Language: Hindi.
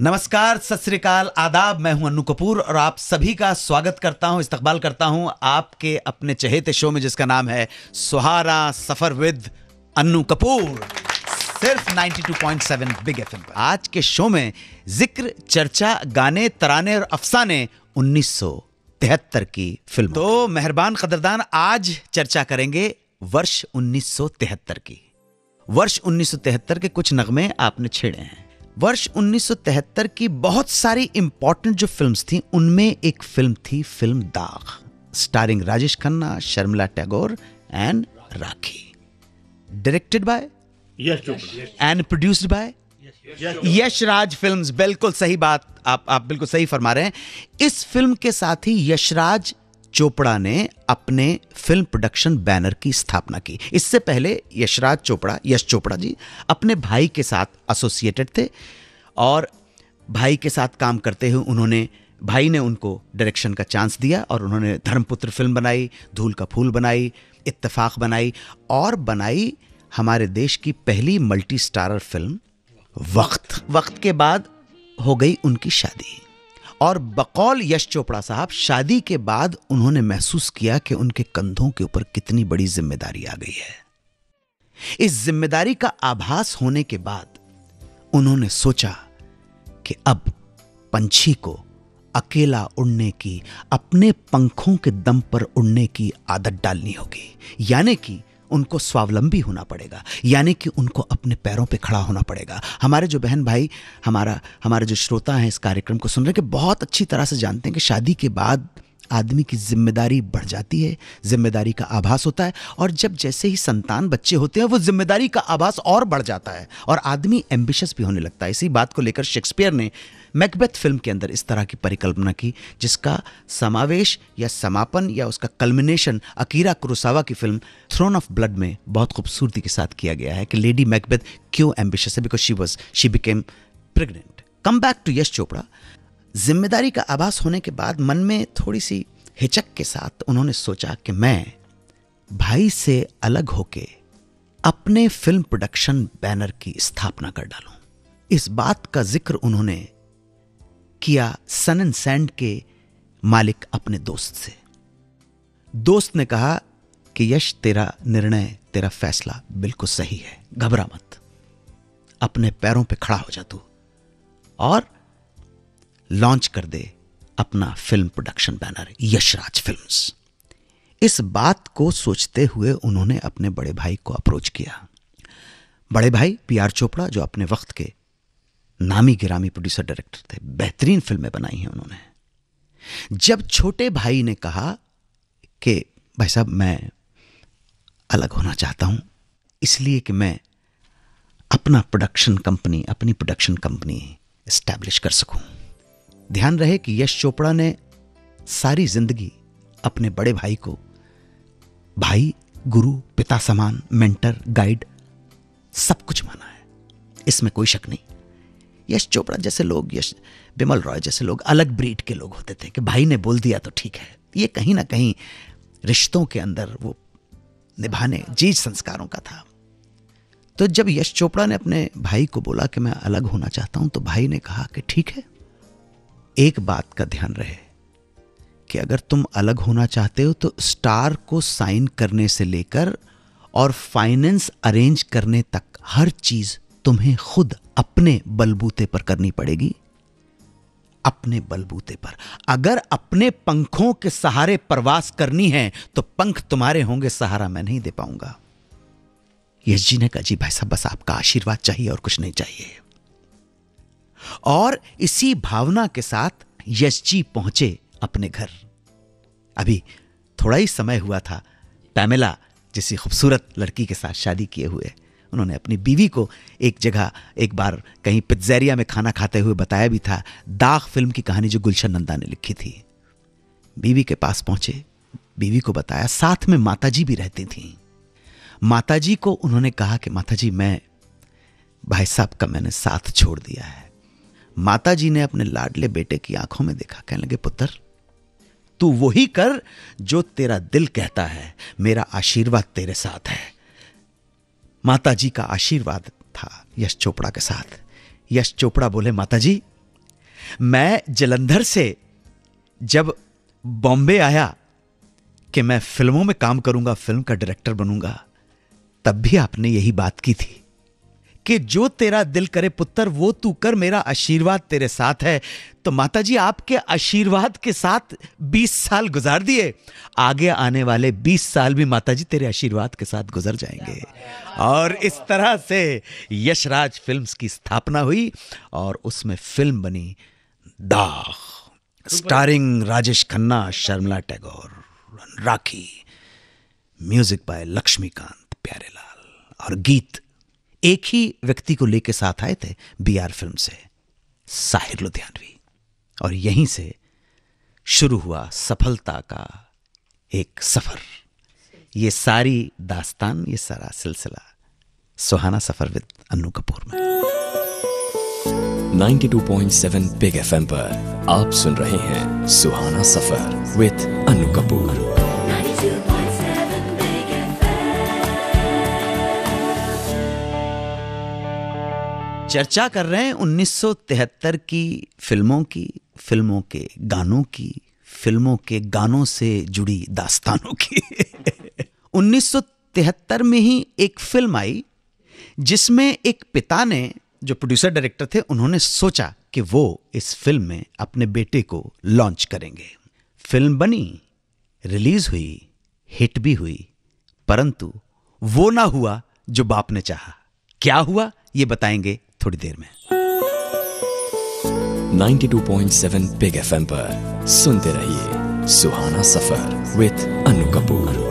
नमस्कार, सत श्री अकाल, आदाब। मैं हूं अन्नू कपूर और आप सभी का स्वागत करता हूं, इस्तकबाल करता हूं आपके अपने चहेते शो में जिसका नाम है सुहाना सफर विद अन्नू कपूर, सिर्फ 92.7 बिग एफएम पर। आज के शो में जिक्र, चर्चा, गाने, तराने और अफसाने 1973 की फिल्म। तो मेहरबान कदरदान, आज चर्चा करेंगे वर्ष 1973 की। वर्ष 1973 के कुछ नगमे आपने छेड़े हैं। वर्ष 1973 की बहुत सारी इंपॉर्टेंट जो फिल्म्स थी, उनमें एक फिल्म थी फिल्म दाग, starring Rajesh Khanna, Sharmila Tagore and rakhi, directed by Yash Chopra and produced by Yash Raj films. बिल्कुल सही बात, आप बिल्कुल सही फरमा रहे हैं। इस फिल्म के साथ ही यशराज चोपड़ा ने अपने फिल्म प्रोडक्शन बैनर की स्थापना की। इससे पहले यशराज चोपड़ा, यश चोपड़ा जी, अपने भाई के साथ एसोसिएटेड थे और भाई के साथ काम करते हुए भाई ने उनको डायरेक्शन का चांस दिया और उन्होंने धर्मपुत्र फिल्म बनाई, धूल का फूल बनाई, इत्तेफाक बनाई और बनाई हमारे देश की पहली मल्टी स्टारर फिल्म वक्त। वक्त के बाद हो गई उनकी शादी और बकौल यश चोपड़ा साहब, शादी के बाद उन्होंने महसूस किया कि उनके कंधों के ऊपर कितनी बड़ी जिम्मेदारी आ गई है। इस जिम्मेदारी का आभास होने के बाद उन्होंने सोचा कि अब पंछी को अकेला उड़ने की, अपने पंखों के दम पर उड़ने की आदत डालनी होगी, यानी कि उनको स्वावलंबी होना पड़ेगा, यानी कि उनको अपने पैरों पे खड़ा होना पड़ेगा। हमारे जो बहन भाई, हमारे जो श्रोता हैं इस कार्यक्रम को सुन रहे हैं, कि बहुत अच्छी तरह से जानते हैं कि शादी के बाद आदमी की जिम्मेदारी बढ़ जाती है, जिम्मेदारी का आभास होता है और जब जैसे ही संतान बच्चे होते हैं वो जिम्मेदारी का आभास और बढ़ जाता है और आदमी एम्बिशियस भी होने लगता है। इसी बात को लेकर शेक्सपियर ने मैकबेथ फिल्म के अंदर इस तरह की परिकल्पना की, जिसका समावेश या समापन या उसका कल्मिनेशन अकीरा कुरोसावा की फिल्म थ्रोन ऑफ ब्लड में बहुत खूबसूरती के साथ किया गया है कि लेडी मैकबेथ क्यों एम्बिशियस है, because she became pregnant. Come back to Yash Chopra. जिम्मेदारी का आभास होने के बाद मन में थोड़ी सी हिचक के साथ उन्होंने सोचा कि मैं भाई से अलग होके अपने फिल्म प्रोडक्शन बैनर की स्थापना कर डालूं। इस बात का जिक्र उन्होंने किया सन एंड सैंड के मालिक अपने दोस्त से। दोस्त ने कहा कि यश, तेरा निर्णय, तेरा फैसला बिल्कुल सही है, घबरा मत, अपने पैरों पे खड़ा हो जा तू और लॉन्च कर दे अपना film production banner Yashraj films. इस बात को सोचते हुए उन्होंने अपने बड़े भाई को अप्रोच किया। बड़े भाई पीआर चोपड़ा, जो अपने वक्त के नामी गिरामी प्रोड्यूसर डायरेक्टर थे, बेहतरीन फिल्में बनाई हैं उन्होंने। जब छोटे भाई ने कहा कि भाई साहब, मैं अलग होना चाहता हूं इसलिए कि मैं अपनी प्रोडक्शन कंपनी एस्टैब्लिश कर सकूं। ध्यान रहे कि यश चोपड़ा ने सारी जिंदगी अपने बड़े भाई को भाई, गुरु, पिता समान, मेंटर, गाइड, सब कुछ माना है, इसमें कोई शक नहीं। यश चोपड़ा जैसे लोग, बिमल रॉय जैसे लोग अलग ब्रीड के लोग होते थे कि भाई ने बोल दिया तो ठीक है। ये कहीं ना कहीं रिश्तों के अंदर वो निभाने जीज संस्कारों का था। तो जब यश चोपड़ा ने अपने भाई को बोला कि मैं अलग होना चाहता हूं, तो भाई ने कहा कि ठीक है, एक बात का ध्यान रहे कि अगर तुम अलग होना चाहते हो तो स्टार को साइन करने से लेकर और फाइनेंस अरेंज करने तक हर चीज तुम्हें खुद अपने बलबूते पर करनी पड़ेगी, अपने बलबूते पर। अगर अपने पंखों के सहारे परवास करनी है तो पंख तुम्हारे होंगे, सहारा मैं नहीं दे पाऊंगा। यश जी ने कहा, जी भाई साहब, बस आपका आशीर्वाद चाहिए और कुछ नहीं चाहिए। और इसी भावना के साथ यश जी पहुंचे अपने घर। अभी थोड़ा ही समय हुआ था पैमेला जैसी खूबसूरत लड़की के साथ शादी किए हुए। उन्होंने अपनी बीवी को एक जगह, एक बार कहीं पिज्जेरिया में खाना खाते हुए बताया भी था, दाग फिल्म की कहानी जो गुलशन नंदा ने लिखी थी। बीवी के पास पहुंचे, बीवी को बताया, साथ में माताजी भी रहती थी। माताजी को उन्होंने कहा कि माताजी, मैं भाई साहब का मैंने साथ छोड़ दिया है। माताजी ने अपने लाडले बेटे की आंखों में देखा, कहने लगे, पुत्र, तू वही कर जो तेरा दिल कहता है, मेरा आशीर्वाद तेरे साथ है। माताजी का आशीर्वाद था यश चोपड़ा के साथ। यश चोपड़ा बोले, माताजी, मैं जलंधर से जब बॉम्बे आया कि मैं फिल्मों में काम करूंगा, फिल्म का डायरेक्टर बनूंगा, तब भी आपने यही बात की थी कि जो तेरा दिल करे पुत्र वो तू कर, मेरा आशीर्वाद तेरे साथ है। तो माताजी आपके आशीर्वाद के साथ 20 साल गुजार दिए, आगे आने वाले 20 साल भी माताजी तेरे आशीर्वाद के साथ गुजर जाएंगे। और इस तरह से यशराज फिल्म्स की स्थापना हुई और उसमें फिल्म बनी Daag, starring Rajesh Khanna, Sharmila Tagore, Rakhi, music by Laxmikant Pyarelal, और गीत एक ही व्यक्ति को लेके साथ आए थे बीआर फिल्म से, साहिर लुधियानवी। और यहीं से शुरू हुआ सफलता का एक सफर। ये सारी दास्तान, ये सारा सिलसिला सुहाना सफर विद अन्नू कपूर में। 92.7 बिग एफएम पर आप सुन रहे हैं सुहाना सफर विद अन्नू कपूर। चर्चा कर रहे हैं 1973 की फिल्मों की, फिल्मों के गानों की, फिल्मों के गानों से जुड़ी दास्तानों की। 1973 में ही एक फिल्म आई जिसमें एक पिता ने, जो प्रोड्यूसर डायरेक्टर थे, उन्होंने सोचा कि वो इस फिल्म में अपने बेटे को लॉन्च करेंगे। फिल्म बनी, रिलीज हुई, हिट भी हुई, परंतु वो ना हुआ जो बाप ने चाहा। क्या हुआ ये बताएंगे थोड़ी देर में। 92.7 बिग एफएम पर सुनते रहिए सुहाना सफर विद अन्नू कपूर।